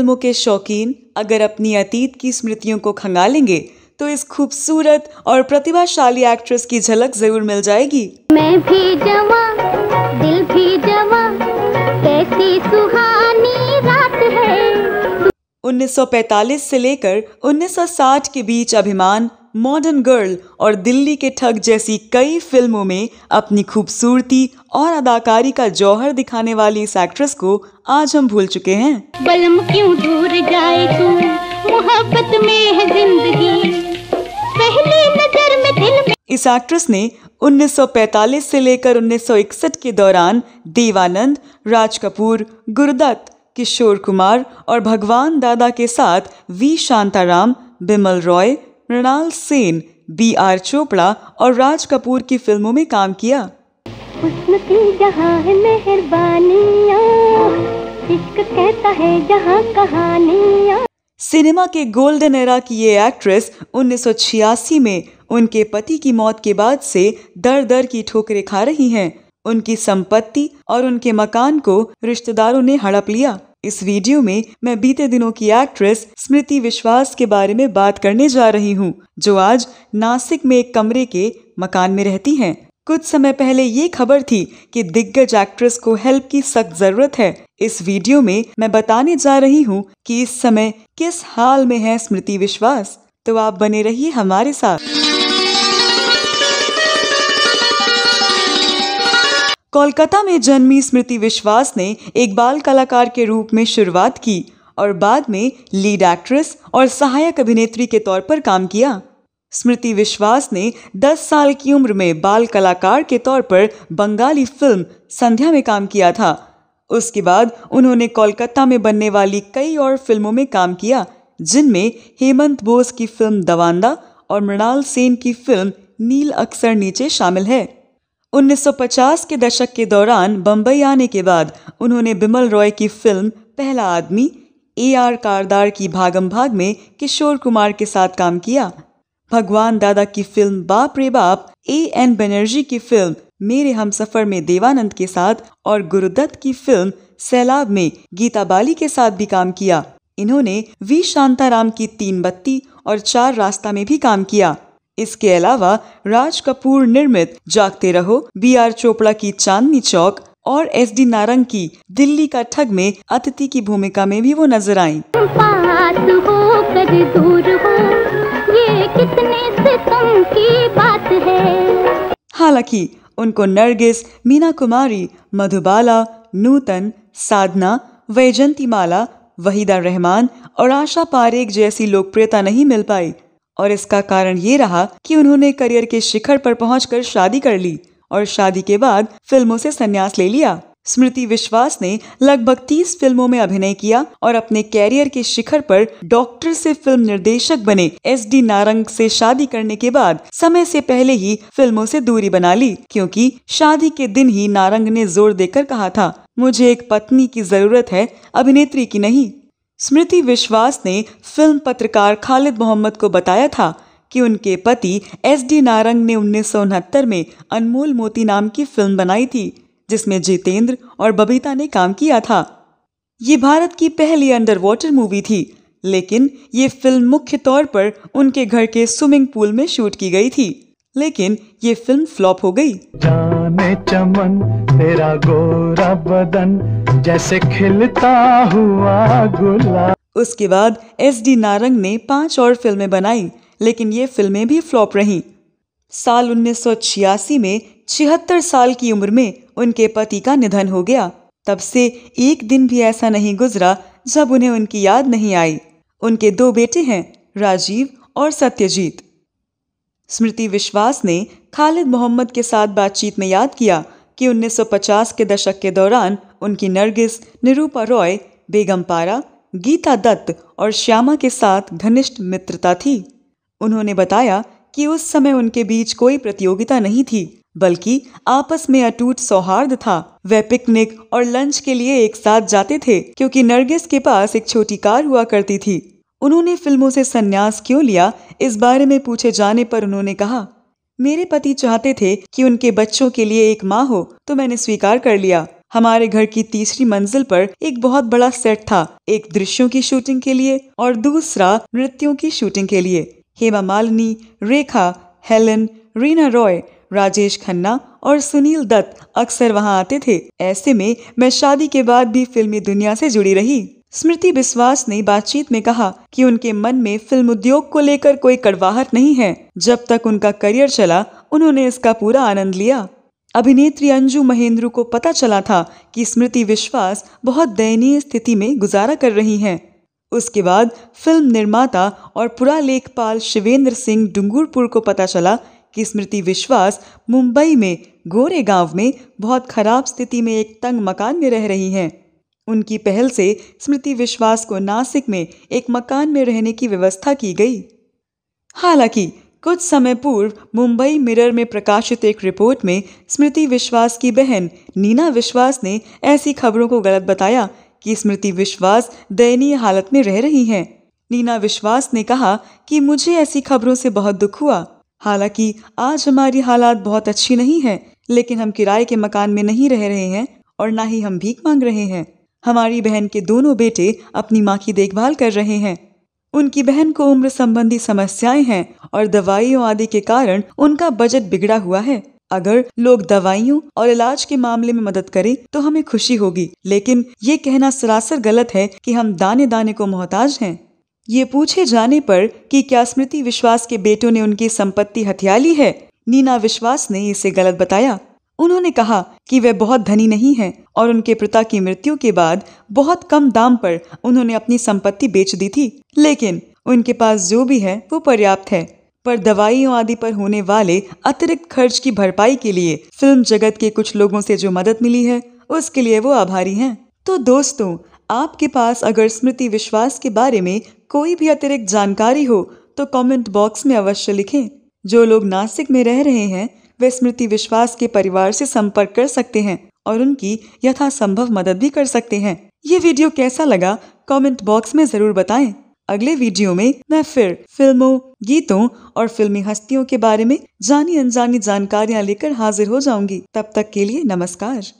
फिल्मों के शौकीन अगर अपनी अतीत की स्मृतियों को खंगालेंगे तो इस खूबसूरत और प्रतिभाशाली एक्ट्रेस की झलक जरूर मिल जाएगी। मैं भी जवां, दिल भी जवां, कैसी सुहानी रात है। 1945 से लेकर 1960 के बीच अभिमान, मॉडर्न गर्ल और दिल्ली के ठग जैसी कई फिल्मों में अपनी खूबसूरती और अदाकारी का जौहर दिखाने वाली इस एक्ट्रेस को आज हम भूल चुके हैं। बलम क्यों दूर जाए तू, मोहब्बत में है जिंदगी, पहली नजर में दिल में। इस एक्ट्रेस ने 1945 से लेकर 1961 के दौरान देवानंद, राज कपूर, गुरुदत्त, किशोर कुमार और भगवान दादा के साथ वी शांताराम, बिमल रॉय, मृणाल सेन, B.R. चोपड़ा और राज कपूर की फिल्मों में काम किया। हुस्न की जहां है मेहरबानियां, इश्क कहता है जहां कहानियां। सिनेमा के गोल्डन एरा की ये एक्ट्रेस 1986 में उनके पति की मौत के बाद से दर दर की ठोकरें खा रही हैं। उनकी संपत्ति और उनके मकान को रिश्तेदारों ने हड़प लिया। इस वीडियो में मैं बीते दिनों की एक्ट्रेस स्मृति विश्वास के बारे में बात करने जा रही हूँ, जो आज नासिक में एक कमरे के मकान में रहती हैं। कुछ समय पहले ये खबर थी कि दिग्गज एक्ट्रेस को हेल्प की सख्त जरूरत है। इस वीडियो में मैं बताने जा रही हूँ कि इस समय किस हाल में है स्मृति विश्वास। तो आप बने रहिए हमारे साथ। कोलकाता में जन्मी स्मृति विश्वास ने एक बाल कलाकार के रूप में शुरुआत की और बाद में लीड एक्ट्रेस और सहायक अभिनेत्री के तौर पर काम किया। स्मृति विश्वास ने 10 साल की उम्र में बाल कलाकार के तौर पर बंगाली फिल्म संध्या में काम किया था। उसके बाद उन्होंने कोलकाता में बनने वाली कई और फिल्मों में काम किया, जिनमें हेमंत बोस की फिल्म दवांदा और मृणाल सेन की फिल्म नील अक्सर नीचे शामिल है। 1950 के दशक के दौरान बंबई आने के बाद उन्होंने बिमल रॉय की फिल्म पहला आदमी, A.R. कारदार की भागम भाग में किशोर कुमार के साथ काम किया। भगवान दादा की फिल्म बाप रे बाप, A.N. बनर्जी की फिल्म मेरे हमसफर में देवानंद के साथ और गुरुदत्त की फिल्म सैलाब में गीता बाली के साथ भी काम किया। इन्होंने वी शांताराम की 3 बत्ती और 4 रास्ता में भी काम किया। इसके अलावा राज कपूर निर्मित जागते रहो, B.R. चोपड़ा की चांदनी चौक और S.D. नारंग की दिल्ली का ठग में अतिथि की भूमिका में भी वो नजर आईं। पास हो कर दूर हो, ये कितने सितम की बात है। हालांकि उनको नरगिस, मीना कुमारी, मधुबाला, नूतन, साधना, वैजंतीमाला, वहीदा रहमान और आशा पारेख जैसी लोकप्रियता नहीं मिल पाई और इसका कारण ये रहा कि उन्होंने करियर के शिखर पर पहुंचकर शादी कर ली और शादी के बाद फिल्मों से संन्यास ले लिया। स्मृति विश्वास ने लगभग 30 फिल्मों में अभिनय किया और अपने कैरियर के शिखर पर डॉक्टर से फिल्म निर्देशक बने S.D. नारंग से शादी करने के बाद समय से पहले ही फिल्मों से दूरी बना ली, क्योंकि शादी के दिन ही नारंग ने जोर देकर कहा था, मुझे एक पत्नी की जरूरत है, अभिनेत्री की नहीं। स्मृति विश्वास ने फिल्म पत्रकार खालिद मोहम्मद को बताया था कि उनके पति S.D. नारंग ने 1969 में अनमोल मोती नाम की फिल्म बनाई थी, जिसमें जितेंद्र और बबीता ने काम किया था। ये भारत की पहली अंडर वाटर मूवी थी, लेकिन ये फिल्म मुख्य तौर पर उनके घर के स्विमिंग पूल में शूट की गई थी, लेकिन ये फिल्म फ्लॉप हो गई। जाने चमन तेरा गोरा बदन जैसे खिलता हुआ गुलाब। उसके बाद S.D. नारंग ने 5 और फिल्में बनाई, लेकिन ये फिल्में भी फ्लॉप रहीं। साल 1986 में 76 साल की उम्र में उनके पति का निधन हो गया। तब से एक दिन भी ऐसा नहीं गुजरा जब उन्हें उनकी याद नहीं आई। उनके 2 बेटे हैं, राजीव और सत्यजीत। स्मृति विश्वास ने खालिद मोहम्मद के साथ बातचीत में याद किया कि 1950 के दशक के दौरान उनकी नरगिस, निरूपा रॉय, बेगम पारा, गीता दत्त और श्यामा के साथ घनिष्ठ मित्रता थी। उन्होंने बताया कि उस समय उनके बीच कोई प्रतियोगिता नहीं थी, बल्कि आपस में अटूट सौहार्द था। वे पिकनिक और लंच के लिए एक साथ जाते थे, क्योंकि नरगिस के पास एक छोटी कार हुआ करती थी। उन्होंने फिल्मों से संन्यास क्यों लिया, इस बारे में पूछे जाने पर उन्होंने कहा, मेरे पति चाहते थे कि उनके बच्चों के लिए एक माँ हो, तो मैंने स्वीकार कर लिया। हमारे घर की तीसरी मंजिल पर एक बहुत बड़ा सेट था, एक दृश्यों की शूटिंग के लिए और दूसरा नृत्यों की शूटिंग के लिए। हेमा मालिनी, रेखा, हेलन, रीना रॉय, राजेश खन्ना और सुनील दत्त अक्सर वहां आते थे। ऐसे में मैं शादी के बाद भी फिल्मी दुनिया से जुड़ी रही। स्मृति बिस्वास ने बातचीत में कहा कि उनके मन में फिल्म उद्योग को लेकर कोई कड़वाहट नहीं है। जब तक उनका करियर चला, उन्होंने इसका पूरा आनंद लिया। अभिनेत्री अंजू महेंद्रू को पता चला था कि स्मृति विश्वास बहुत दयनीय स्थिति में गुजारा कर रही हैं। उसके बाद फिल्म निर्माता और पुरालेखपाल शिवेंद्र सिंह डूंगरपुर को पता चला कि स्मृति विश्वास मुंबई में गोरेगांव में बहुत खराब स्थिति में एक तंग मकान में रह रही हैं। उनकी पहल से स्मृति विश्वास को नासिक में एक मकान में रहने की व्यवस्था की गई। हालांकि कुछ समय पूर्व मुंबई मिरर में प्रकाशित एक रिपोर्ट में स्मृति विश्वास की बहन नीना विश्वास ने ऐसी खबरों को गलत बताया कि स्मृति विश्वास दयनीय हालत में रह रही हैं। नीना विश्वास ने कहा कि मुझे ऐसी खबरों से बहुत दुख हुआ। हालांकि आज हमारी हालात बहुत अच्छी नहीं है, लेकिन हम किराए के मकान में नहीं रह रहे हैं और ना ही हम भीख मांग रहे हैं। हमारी बहन के दोनों बेटे अपनी माँ की देखभाल कर रहे हैं। उनकी बहन को उम्र संबंधी समस्याएं हैं और दवाइयों आदि के कारण उनका बजट बिगड़ा हुआ है। अगर लोग दवाइयों और इलाज के मामले में मदद करें तो हमें खुशी होगी, लेकिन ये कहना सरासर गलत है कि हम दाने दाने को मोहताज हैं। ये पूछे जाने पर कि क्या स्मृति विश्वास के बेटों ने उनकी संपत्ति हथिया ली है, नीना विश्वास ने इसे गलत बताया। उन्होंने कहा कि वे बहुत धनी नहीं हैं और उनके पिता की मृत्यु के बाद बहुत कम दाम पर उन्होंने अपनी संपत्ति बेच दी थी, लेकिन उनके पास जो भी है वो पर्याप्त है। पर दवाइयों आदि पर होने वाले अतिरिक्त खर्च की भरपाई के लिए फिल्म जगत के कुछ लोगों से जो मदद मिली है उसके लिए वो आभारी हैं। तो दोस्तों, आपके पास अगर स्मृति विश्वास के बारे में कोई भी अतिरिक्त जानकारी हो तो कमेंट बॉक्स में अवश्य लिखें। जो लोग नासिक में रह रहे हैं वे स्मृति विश्वास के परिवार से संपर्क कर सकते हैं और उनकी यथासंभव मदद भी कर सकते हैं। ये वीडियो कैसा लगा कमेंट बॉक्स में जरूर बताएं। अगले वीडियो में मैं फिर फिल्मों, गीतों और फिल्मी हस्तियों के बारे में जानी अनजानी जानकारियां लेकर हाजिर हो जाऊंगी। तब तक के लिए नमस्कार।